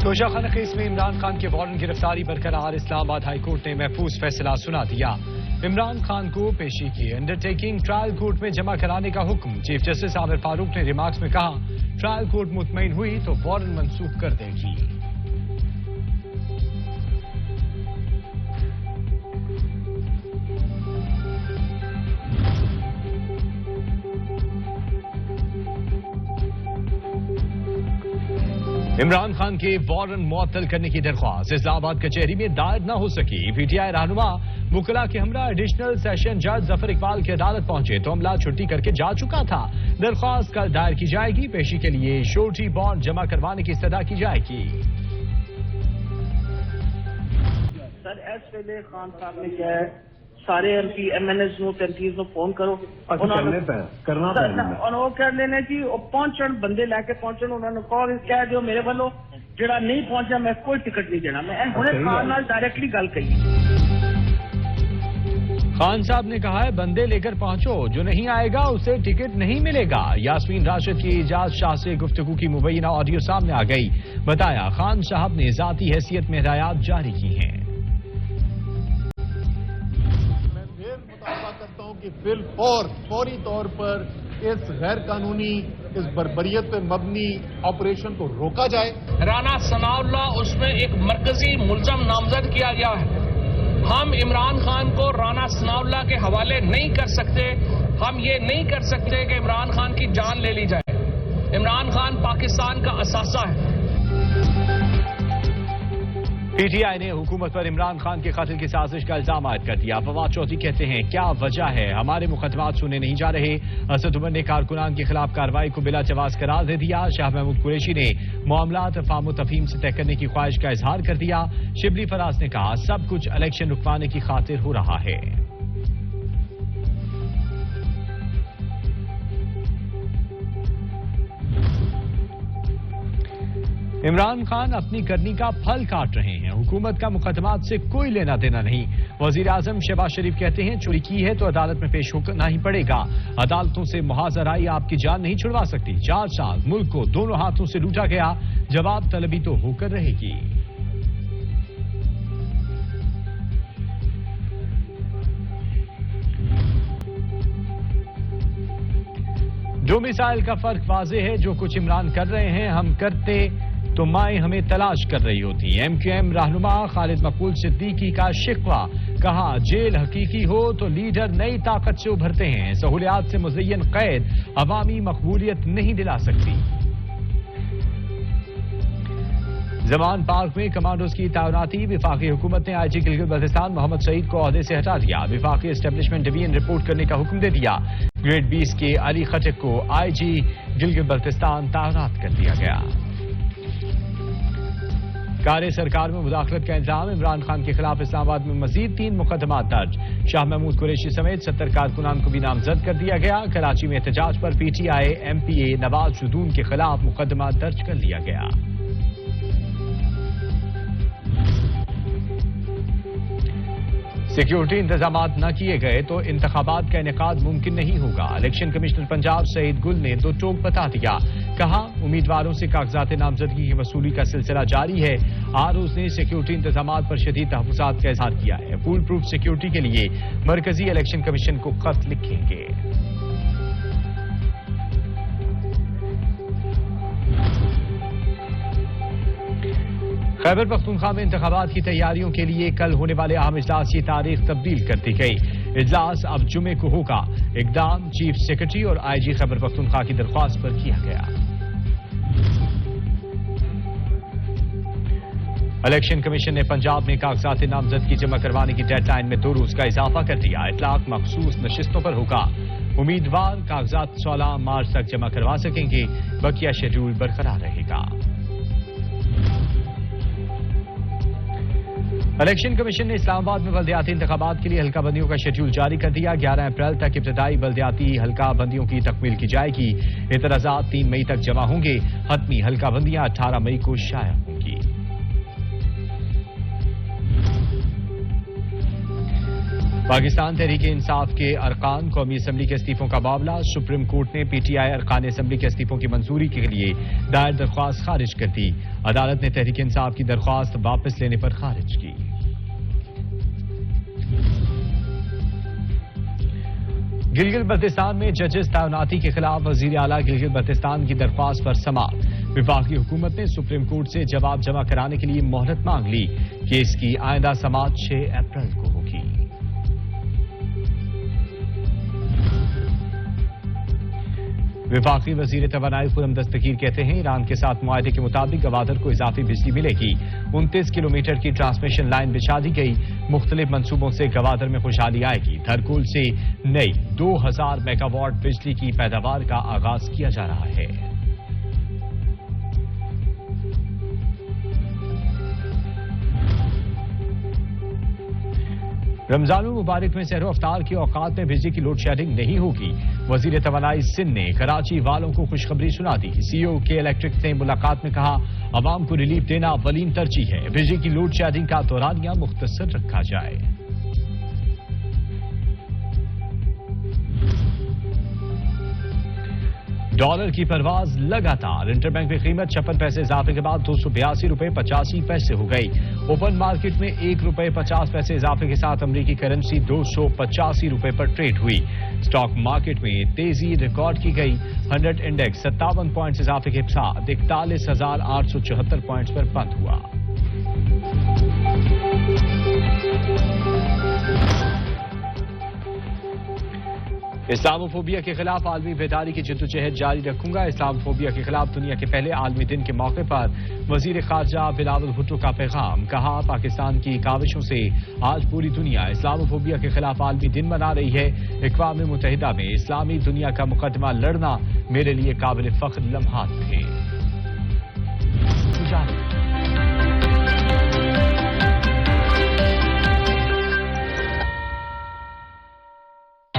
توشہ خانہ کیس میں عمران خان کے وارنٹ گرفتاری برقرار، اسلام آباد ہائی کورٹ نے محفوظ فیصلہ سنا دیا۔ عمران خان کو پیشی کی انڈرٹیکنگ ٹرائل کورٹ میں جمع کرانے کا حکم۔ چیف جسٹس عامر فاروق نے ریمارکس میں کہا، ٹرائل کورٹ مطمئن ہوئی تو وارنٹ منسوخ کر دے گی۔ عمران خان کے وارنٹ معطل کرنے کی درخواست اسلام آباد کچہری میں دائر نہ ہو سکی۔ پی ٹی آئی رہنما وکلاء کے ہمراہ ایڈیشنل سیشن جج ظفر اقبال کی عدالت پہنچے تو عملہ چھٹی کر کے جا چکا تھا۔ درخواست کل دائر کی جائے گی۔ پیشی کے لیے شورٹی بانڈ جمع کروانے کی استدعا کی جائے گی۔ سر ایس ویلے خان صاحب نے کیا ہے، سارے M P M N S نو 33 نو فون کرو کرنا وہ کر لینے جی پہنچن بندے لے کے پہنچن، انہوں نے کال کہہ دیو میرے والوں جڑا نہیں پہنچا میں کوئی ٹکٹ نہیں دینا۔ میں ہنے خان نال ڈائریکٹلی گل کہی۔ خان صاحب نے کہا ہے بندے لے کر پہنچو، جو نہیں آئے گا اسے ٹکٹ نہیں ملے گا۔ یاسمین راشد کی اعجاز شاہ سے گفتگو کی مبینہ آڈیو سامنے آ گئی۔ بتایا خان صاحب نے ذاتی حیثیت میں ہدایات جاری کی ہیں۔ کہ فوری طور پر اس غیر قانونی اس بربریت پہ مبنی آپریشن کو روکا جائے۔ رانا ثناء اللہ اس میں ایک مرکزی ملزم نامزد کیا گیا ہے۔ ہم عمران خان کو رانا ثناء اللہ کے حوالے نہیں کر سکتے۔ ہم یہ نہیں کر سکتے کہ عمران خان کی جان لے لی جائے۔ عمران خان پاکستان کا اثاثہ ہے۔ پی ٹی آئی نے حکومت پر عمران خان کے قتل کی سازش کا الزام عائد کر دیا۔ فواد چودھری کہتے ہیں کیا وجہ ہے، ہمارے مقدمات سنے نہیں جا رہے۔ اسد عمر نے کارکنان کے خلاف کارروائی کو بلا جواز قرار دے دیا۔ شاہ محمود قریشی نے معاملات افہام و تفہیم سے طے کرنے کی خواہش کا اظہار کر دیا۔ شبلی فراز نے کہا سب کچھ الیکشن رکوانے کی خاطر ہو رہا ہے۔ عمران خان اپنی کرنی کا پھل کاٹ رہے ہیں، حکومت کا مقدمات سے کوئی لینا دینا نہیں۔ وزیر اعظم شہباز شریف کہتے ہیں چوری کی ہے تو عدالت میں پیش ہونا ہی پڑے گا۔ عدالتوں سے محاذ آرائی آپ کی جان نہیں چھڑوا سکتی۔ 4 سال ملک کو دونوں ہاتھوں سے لوٹا گیا، جواب طلبی تو ہو کر رہے گی۔ ڈومیسائل کا فرق واضح ہے، جو کچھ عمران کر رہے ہیں ہم کرتے تو مائیں ہمیں تلاش کر رہی ہوتی۔ ایم کیو ایم رہنما خالد مقبول صدیقی کا شکوہ، کہا جیل حقیقی ہو تو لیڈر نئی طاقت سے ابھرتے ہیں، سہولیات سے مزین قید عوامی مقبولیت نہیں دلا سکتی۔ زمان پارک میں کمانڈوز کی تعیناتی، وفاقی حکومت نے آئی جی گلگت بلتستان محمد سعید کو عہدے سے ہٹا دیا۔ وفاقی اسٹیبلشمنٹ ڈویژن رپورٹ کرنے کا حکم دے دیا۔ گریڈ 20 کے علی خٹک کو آئی جی گلگت بلتستان تعینات کر دیا گیا۔ کار سرکار میں مداخلت کا الزام، عمران خان کے خلاف اسلام آباد میں مزید 3 مقدمات درج۔ شاہ محمود قریشی سمیت 70 کارکنان کو بھی نامزد کر دیا گیا۔ کراچی میں احتجاج پر P T I M P اے نواز شدون کے خلاف مقدمہ درج کر لیا گیا۔ سیکیورٹی انتظامات نہ کیے گئے تو انتخابات کا انعقاد ممکن نہیں ہوگا۔ الیکشن کمشنر پنجاب سعید گل نے دو ٹوک بتا دیا، کہا امیدواروں سے کاغذات نامزدگی کی وصولی کا سلسلہ جاری ہے۔ آروز نے سیکیورٹی انتظامات پر شدید تحفظات کا اظہار کیا ہے، فول پروف سیکیورٹی کے لیے مرکزی الیکشن کمیشن کو خط لکھیں گے۔ خیبر پختونخوا میں انتخابات کی تیاریوں کے لیے کل ہونے والے اہم اجلاس کی تاریخ تبدیل کر دی گئی۔ اجلاس اب جمعے کو ہوگا۔ اقدام چیف سیکرٹری اور آئی جی خیبر پختونخوا کی درخواست پر کیا گیا۔ الیکشن کمیشن نے پنجاب میں کاغذات نامزدگی جمع کروانے کی ڈیڈ لائن میں 2 روز کا اضافہ کر دیا۔ اطلاق مخصوص نشستوں پر ہوگا۔ امیدوار کاغذات 16 مارچ تک جمع کروا سکیں گے، بقیہ شیڈول برقرار رہے گا۔ الیکشن کمیشن نے اسلام آباد میں بلدیاتی انتخابات کے لیے حلقہ بندیوں کا شیڈول جاری کر دیا۔ 11 اپریل تک ابتدائی بلدیاتی حلقہ بندیوں کی تکمیل کی جائے گی۔ اعتراضات 3 مئی تک جمع ہوں گے۔ حتمی حلقہ بندیاں 18 مئی کو شائع ہوں گی۔ پاکستان تحریک انصاف کے ارکان قومی اسمبلی کے استعفوں کا معاملہ، سپریم کورٹ نے پی ٹی آئی ارکان اسمبلی کے استعفوں کی منظوری کے لیے دائر درخواست خارج کر دی۔ عدالت نے تحریک انصاف کی درخواست واپس لینے پر خارج کی۔ گلگت بلتستان میں ججز تعیناتی کے خلاف وزیر اعلیٰ گلگت بلتستان کی درخواست پر سماعت۔ وفاقی حکومت نے سپریم کورٹ سے جواب جمع کرانے کے لیے مہلت مانگ لی۔ کیس کی آئندہ سماعت 6 اپریل کو ہوگی۔ وفاقی وزیر توانائی خرم دستگیر کہتے ہیں ایران کے ساتھ معاہدے کے مطابق گوادر کو اضافی بجلی ملے گی۔ 29 کلومیٹر کی ٹرانسمیشن لائن بچھا دی گئی۔ مختلف منصوبوں سے گوادر میں خوشحالی آئے گی۔ دھرکول سے نئی 2000 میگا واٹ بجلی کی پیداوار کا آغاز کیا جا رہا ہے۔ رمضان المبارک میں سحر و افطار کے اوقات میں بجلی کی لوڈ شیڈنگ نہیں ہوگی۔ وزیر توانائی سندھ نے کراچی والوں کو خوشخبری سنا دی۔ سی او کے الیکٹرک نے ملاقات میں کہا عوام کو ریلیف دینا اولین ترجیح ہے۔ بجلی کی لوڈ شیڈنگ کا دورانیہ مختصر رکھا جائے۔ ڈالر کی پرواز لگاتار، انٹر بینک میں قیمت 56 پیسے اضافے کے بعد 282 روپے 85 پیسے ہو گئی۔ اوپن مارکیٹ میں 1 روپے 50 پیسے اضافے کے ساتھ امریکی کرنسی 285 روپے پر ٹریڈ ہوئی۔ اسٹاک مارکیٹ میں تیزی ریکارڈ کی گئی۔ 100 انڈیکس 57 پوائنٹس اضافے کے ساتھ 41,874 پوائنٹس پر بند ہوا۔ اسلام فوبیا کے خلاف عالمی بیداری کی جدوجہد جاری رکھوں گا۔ اسلام فوبیا کے خلاف دنیا کے پہلے عالمی دن کے موقع پر وزیر خارجہ بلاول بھٹو کا پیغام، کہا پاکستان کی کاوشوں سے آج پوری دنیا اسلام فوبیا کے خلاف عالمی دن منا رہی ہے۔ اقوام متحدہ میں اسلامی دنیا کا مقدمہ لڑنا میرے لیے قابل فخر لمحات تھے۔